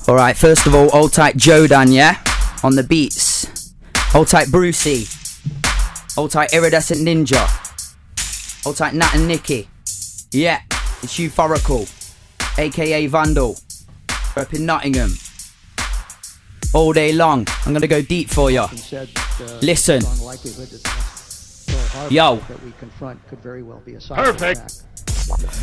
Alright, first of all, hold tight Jodan, yeah? On the beats. Hold tight Brucey. Hold tight Iridescent Ninja. Hold tight Nat and Nicky. Yeah, it's Youthoracle, aka Vandal. Up in Nottingham. All day long. I'm gonna go deep for ya. Listen. Yo. Perfect.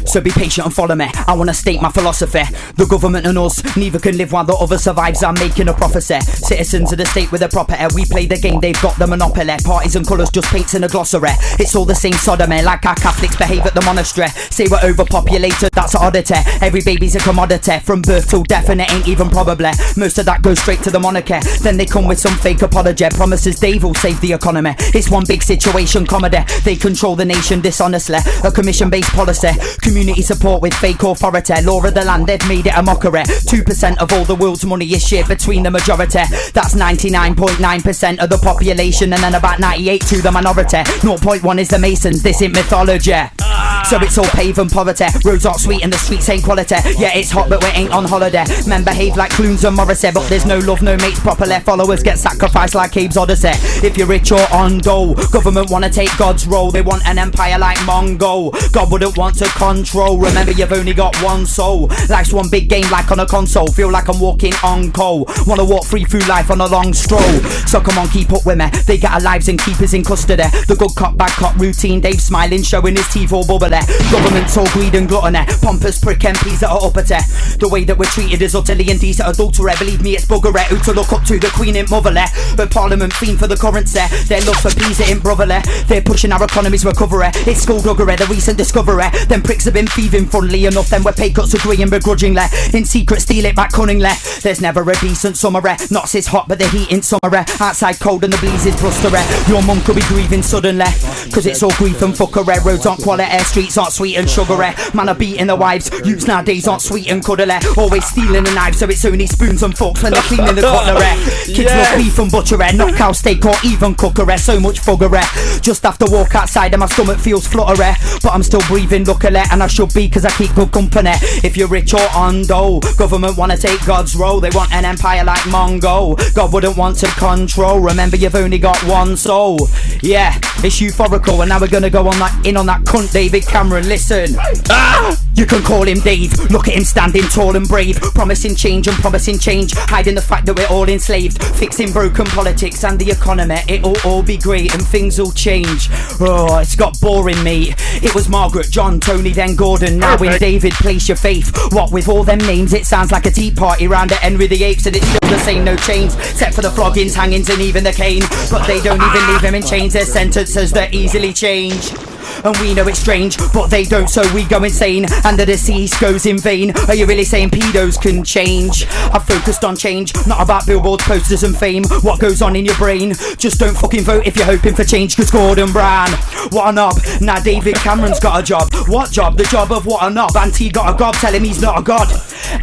So be patient and follow me. I wanna state my philosophy. The government and us, neither can live while the other survives. I'm making a prophecy. Citizens of the state with a proper air. We play the game, they've got the monopoly. Parties and colours, just paints in a glossary. It's all the same sodomy, like our Catholics behave at the monastery. Say we're overpopulated, that's an oddity. Every baby's a commodity, from birth till death, and it ain't even probably. Most of that goes straight to the monarchy. Then they come with some fake apology. Promises Dave will save the economy. It's one big situation comedy. They control the nation dishonestly. A commission-based policy. Community support with fake authority. Law of the land, they've made it a mockery. 2% of all the world's money is shared between the majority. That's 99.9% of the population, and then about 98 to the minority. 0.1 is the Masons, this ain't mythology. So it's all pave and poverty. Roads aren't sweet and the streets ain't quality. Yeah, it's hot but we ain't on holiday. Men behave like Clunes and Morrissey, but there's no love, no mates properly. Followers get sacrificed like Abe's Odyssey. If you're rich or on dole, government wanna take God's role. They want an empire like Mongo. God wouldn't want to control. Remember, you've only got one soul. Life's one big game like on a console. Feel like I'm walking on coal. Wanna walk free through life on a long stroll. So come on, keep up with me. They get our lives and keep us in custody. The good cop, bad cop routine. Dave smiling, showing his teeth all bubbly. Government's all greed and gluttony. Pompous prick MPs that are uppity. The way that we're treated is utterly indecent, adultery. Believe me, it's buggery. Who to look up to, the Queen ain't motherly. But Parliament fiend for the currency. Their love for peace ain't brotherly. They're pushing our economy's recovery. It's skullduggery, the recent discovery. Them pricks have been thieving, funnily enough. Then we're pay cuts agreeing begrudgingly. In secret, steal it back cunningly. There's never a decent summery. Knots is hot, but the heat ain't summery. Outside cold and the breeze is blustery. Your mum could be grieving suddenly, cause it's all grief and fuckery. Roads aren't quality, streets aren't sweet and sugary. Man are beating the wives. Youths nowadays aren't sweet and cuddly. Always stealing a knife, so it's only spoons and forks when they're cleaning the cutlery. Kids love beef and butchery, not cow steak or even cookery. So much fuggery. Just have to walk outside and my stomach feels fluttery. But I'm still breathing luckily, and I should be cause I keep good company. If you're rich or on dole, government wanna take God's role. They want an empire like Mongo. God wouldn't want to control. Remember, you've only got one soul. Yeah, it's Youthoracle, and now we're gonna go on that cunt David Cameron. Listen. You can call him Dave. Look at him standing tall and brave, promising change and promising change, hiding the fact that we're all enslaved, fixing broken politics and the economy. It'll all be great and things will change. Oh, it's got boring, mate. It was Margaret, John, Tony, then Gordon. Now in David, place your faith. What with all them names, it sounds like a tea party round at Henry VIII, and it's still the same, no change, except for the floggings, hangings and even the cane. But they don't even leave him in chains. Their sentences that easily change. And we know it's strange, but they don't, so we go insane, and the deceased goes in vain. Are you really saying pedos can change? I've focused on change, not about billboards, posters and fame. What goes on in your brain? Just don't fucking vote if you're hoping for change, cause Gordon Brown, what a knob. Now David Cameron's got a job. What job? The job of what a knob. Auntie got a gob, tell him he's not a god.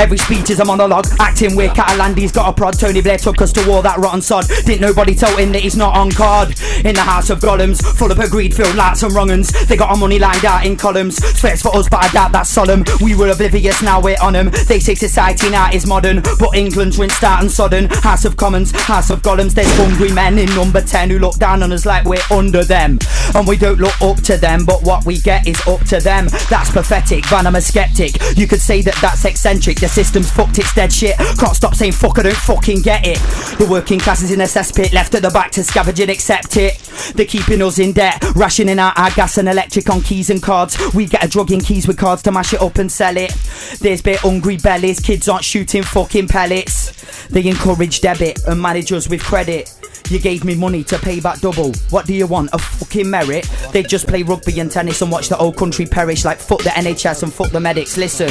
Every speech is a monologue, acting weird, Catalandi's got a prod. Tony Blair took us to war, that rotten sod. Didn't nobody tell him that he's not on card. In the house of golems, full of greed-filled lights and wrong uns. They got our money lined out in columns. Sweats for us, but I doubt that's solemn. We were oblivious, now we're on them. They say society now is modern, but England's rinsed out and sodden. House of Commons, House of Golems. There's hungry men in number 10 who look down on us like we're under them. And we don't look up to them, but what we get is up to them. That's pathetic, but I'm a skeptic. You could say that that's eccentric. The system's fucked, it's dead shit. Can't stop saying fuck, I don't fucking get it. The working class is in a cesspit, left at the back to scavenge and accept it. They're keeping us in debt, rationing out our gas and electric on keys and cards. We get a drug in keys with cards to mash it up and sell it. There's bit hungry bellies, kids aren't shooting fucking pellets. They encourage debit and manage us with credit. You gave me money to pay back double. What do you want, a fucking merit? They just play rugby and tennis and watch the whole country perish. Like fuck the NHS and fuck the medics. Listen,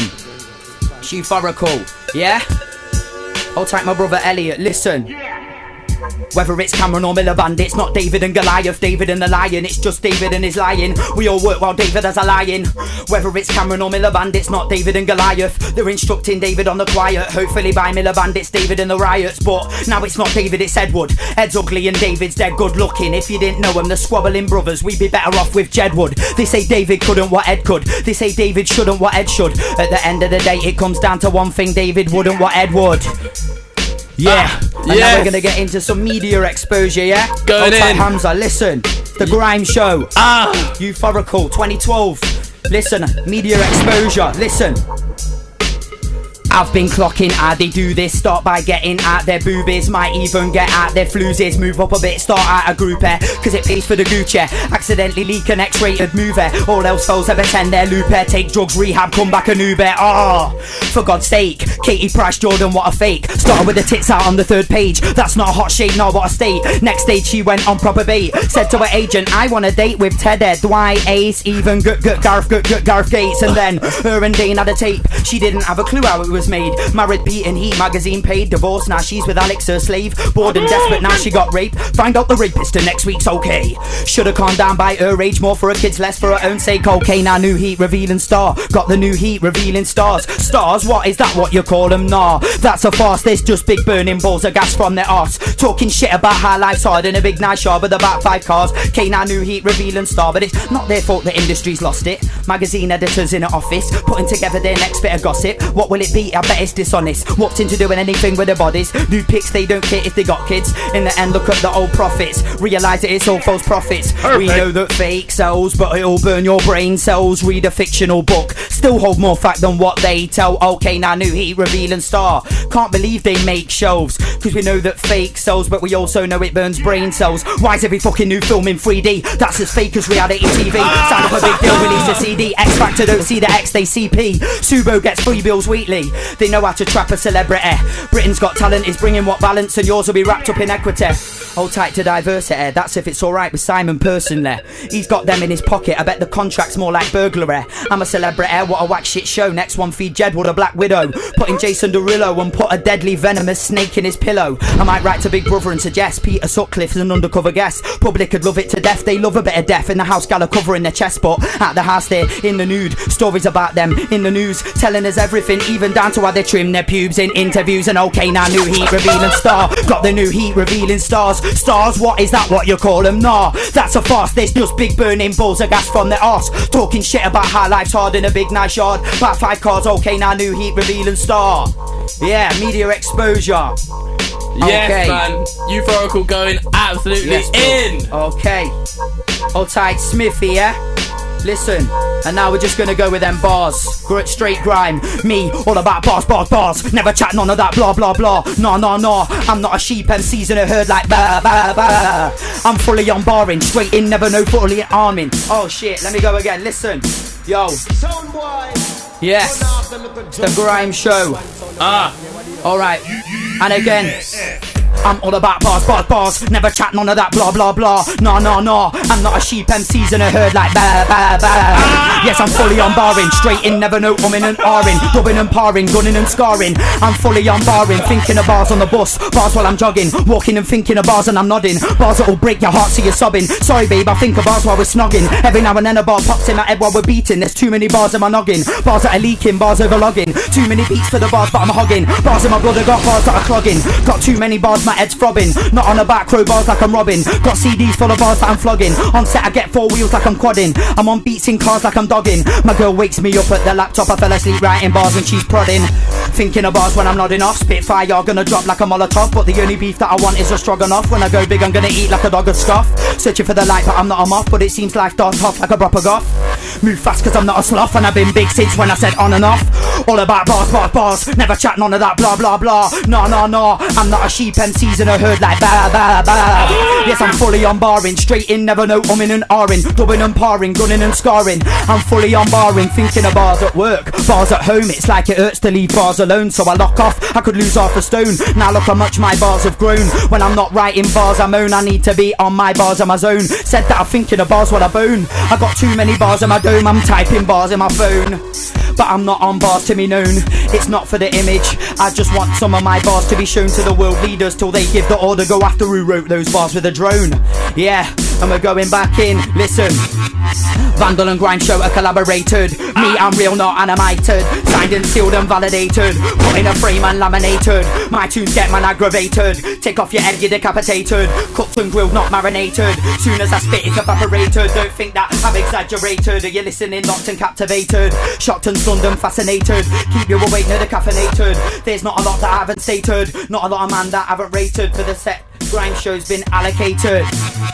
Youthoracle, yeah? Hold tight my brother Elliot, listen. Whether it's Cameron or Miliband, it's not David and Goliath, David and the lion, it's just David and his lying. We all work while David has a lion. Whether it's Cameron or Miliband, it's not David and Goliath. They're instructing David on the quiet. Hopefully by Miliband it's David and the riots. But now it's not David, it's Edward. Ed's ugly and David's dead good looking. If you didn't know them, the squabbling brothers, we'd be better off with Jedwood. They say David couldn't what Ed could. They say David shouldn't what Ed should. At the end of the day, it comes down to one thing: David wouldn't what Ed would. Yeah, and now we're gonna get into some media exposure, yeah? Going in. Hamza, listen, TheGrimeShow, Youthoracle 2012. Listen, media exposure, listen. I've been clocking how they do this. Start by getting out their boobies, might even get out their flusies. Move up a bit, start out a group cause it pays for the Gucci. Accidentally leak an X-rated movie. All else fails, ever pretend they're looper. Take drugs, rehab, come back an Uber. For God's sake, Katie Price Jordan, what a fake. Started with the tits out on the 3rd page. That's not a hot shade, no, what a state. Next stage she went on proper bait. Said to her agent, I want a date with Ted, Dwight, Ace, even Gareth Gates. And then her and Dane had a tape. She didn't have a clue how it was made. Married, Pete and Heat magazine paid. Divorced, now she's with Alex, her slave. Bored and desperate, now she got raped. Find out the rapist and next week's okay. Should've calmed down by her age, more for her kids, less for her own sake. Okay, now new heat revealing star. Got the new heat revealing stars. Stars, what is that what you call them? Nah, that's a farce. There's just big burning balls of gas from their arse. Talking shit about how life's hard in a big nice yard with about 5 cars. Okay, now new heat revealing star. But it's not their fault the industry's lost it. Magazine editors in an office putting together their next bit of gossip. What will it be? I bet it's dishonest. Walked into doing anything with their bodies. New pics, they don't care if they got kids. In the end, look at the old profits. Realise that it's all false profits. Perfect. We know that fake sells, but it'll burn your brain cells. Read a fictional book, still hold more fact than what they tell. Okay, now new heat revealing star. Can't believe they make shelves, cause we know that fake sells, but we also know it burns brain cells. Why is every fucking new film in 3D? That's as fake as reality TV. Sound up a big deal, release a CD. X Factor don't see the X, they CP. Subo gets free bills weekly. They know how to trap a celebrity. Britain's Got Talent is bringing what balance, and yours will be wrapped up in equity. Hold tight to diversity, that's if it's alright with Simon personally. He's got them in his pocket, I bet the contract's more like burglary. I'm a celebrity, what a whack shit show. Next one feed Jedwood a Black Widow. Putting Jason Derulo and put a deadly venomous snake in his pillow. I might write to Big Brother and suggest Peter Sutcliffe's an undercover guest. Public could love it to death, they love a bit of death. In the house gala covering their chest, but at the house they're in the nude. Stories about them in the news, telling us everything, even down to how they trim their pubes in interviews. And okay, now new heat revealing star. Got the new heat revealing stars. Stars, what is that what you call them? Nah, that's a farce. There's just big burning balls of gas from their arse. Talking shit about how life's hard in a big nice yard. About 5 cars, okay, now new heat revealing star. Yeah, media exposure. Yes, okay. man. Youthoracle going absolutely in. Okay. Hold tight, Smithy, yeah? Listen, and now we're just gonna go with them bars. Straight grime, me, all about bars. Never chat none of that blah blah blah. No, I'm not a sheep MC's in a herd like bah bah bah. I'm fully on barring, straight in, never no fully arming. Oh shit, let me go again, listen. Yo. Yes, it's the Grime Show. Alright, and again. I'm all about bars. Never chat none of that blah blah blah. No, I'm not a sheep MC's in a herd like bah bah bah. Yes, I'm fully on barring, straight in, never no umming and ahhing. Dubbing and parring, gunning and scarring. I'm fully on barring, thinking of bars on the bus. Bars while I'm jogging, walking and thinking of bars and I'm nodding. Bars that'll break your heart so you're sobbing. Sorry babe, I think of bars while we're snogging. Every now and then a bar pops in my head while we're beating. There's too many bars in my noggin. Bars that are leaking, bars overlogging. Too many beats for the bars but I'm hogging. Bars in my blood, I got bars that are clogging. Got too many bars, my head's throbbing. Not on a back row bars like I'm robbing. Got CDs full of bars that I'm flogging. On set I get 4 wheels like I'm quadding. I'm on beats in cars like I'm dogging. My girl wakes me up at the laptop. I fell asleep writing bars when she's prodding. Thinking of bars when I'm nodding off. Spitfire gonna drop like a Molotov. But the only beef that I want is a stroganoff. When I go big I'm gonna eat like a dog of scoff. Searching for the light but I'm not a moth. But it seems life starts off like a proper goth. Move fast cause I'm not a sloth. And I've been big since when I said on and off. All about bars. Never chat none of that blah blah blah. No, I'm not a sheep MC's in a herd like bah bah bah. Yes, I'm fully on barring, straight in, never no umming and ahhing. Dubbing and parring, gunning and scarring. I'm fully on barring, thinking of bars at work, bars at home. It's like it hurts to leave bars alone, so I lock off, I could lose half a stone. Now look how much my bars have grown. When I'm not writing bars I moan, I need to be on my bars on my zone. Said that I'm thinking of bars while I bone. I got too many bars in my dome, I'm typing bars in my phone. but I'm not on bars to be known. It's not for the image, I just want some of my bars to be shown to the world leaders till they give the order. Go after who wrote those bars with a drone. Yeah, and we're going back in, listen. Vandal and GrimeShow are collaborated. Me, I'm real, not animated. Signed and sealed and validated. Put in a frame and laminated. My tunes get man aggravated. Take off your head, you're decapitated. Cooked and grilled, not marinated. Soon as I spit, it's evaporated. Don't think that I'm exaggerated. Are you listening, locked and captivated? Shocked and stunned and fascinated. Keep you awake, no decaffeinated. There's not a lot that I haven't stated. Not a lot of man that I haven't rated. For the set GrimeShow's been allocated.